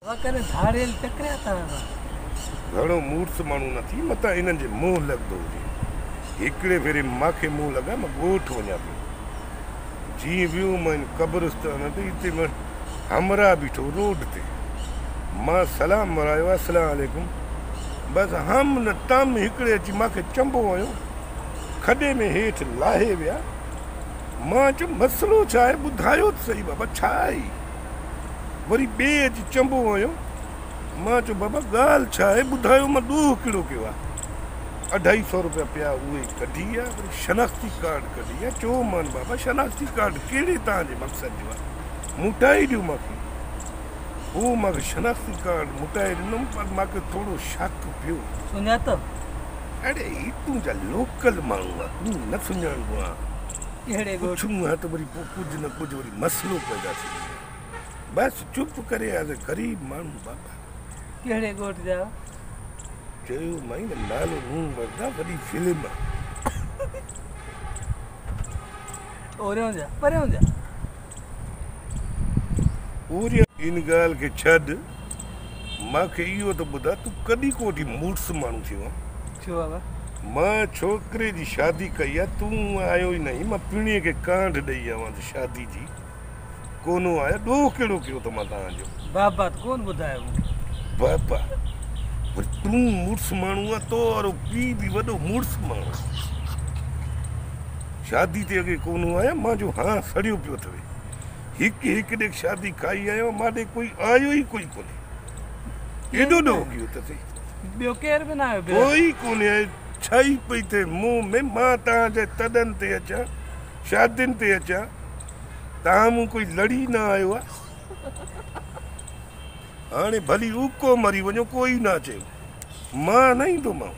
घणो मूर्स माण्हू न थी मतां इन्हनि जे मुंहुं लॻंदो हुजे। हिकिड़े भेरे मूंखे मुंहुं लॻा मां ॻोठ वञा पियो। जीअं वियो मां इन क़ब्रिस्तान ते, हिते मां हमरा बीठो रोड ते। मां सलाम मरायो, अस्सलाम वालेकुम। बसि हम न तम हिकिड़े अची मूंखे चंबो हुयो, खॾे में हेठि लाहे विया। मां चयो मसइलो छा आहे, ॿुधायो त सही बाबा छा आहे। वरी ॿिए अची चंबो हुयो। मां चयो बाबा ॻाल्हि छा आहे, ॿुधायो। मां ॾोह कहिड़ो कयो आहे। 250 रुपया पिया उहे कढी आहे। वरी शनाख़्ती कार्ड कढी आहे। चयो मान बाबा शनाख़्ती कार्ड कहिड़े तव्हांजे मक़सद जो आहे, मुटाए ॾियो मूंखे। पोइ मूंखे शनाख़्ती कार्ड मुटाए ॾिनमि, पर मूंखे थोरो शक पियो। सुञातो? अड़े ही तुंहिंजा लोकल माण्हू आहे, तूं न सुञाणंदो आहे। पुछूं आहे त वरी पोइ कुझु न कुझु वरी मसइलो पैदा थी वेंदो। बसि चुप करे आहे, ग़रीब माण्हू बाबा। कहिड़े ॻोठ जा? चयो माई न नालो मूं वरदा, वॾी फिल्म आहे। ओरियों जा परियों जा? ओरियों। इन ॻाल्हि खे छॾ, मूंखे इहो त ॿुधा, तूं कॾहिं कोठी मुड़ुस माण्हू थियो आहे? छो बाबा? मां छोकिरे जी शादी कई आहे, तूं आयो ई नहीं। मां पिणीअ खे कांड ॾेई आवां त शादी जी कोन्हो आया। ॾोह कहिड़ो कयो त मां तव्हांजो? बाबा त कोन ॿुधायो मूंखे। बाबा पर तूं मुड़ुस माण्हू आहे, तो वारो पीउ बि वॾो मुड़ुस माण्हू। शादी ते अॻे कोन्हो आया। मां जो हा सड़ियो पियो अथवे। हिकु ॾे शादी खाई आयो, मां ॾे कोई आयो ई कोई कोन्हे। एॾो ॾोह कयो अथसि। ॿियो केर बि न आयो? कोई कोन्हे। छाई पई थिए मुंहुं में। मां तव्हांजे तॾनि ते अचां, शादियुनि ते अचां, तव्हां मूं कोई लड़ी न आयो आहे। हाणे भली उको मरी वञो, कोई न अचे, मां न ईंदोमांव।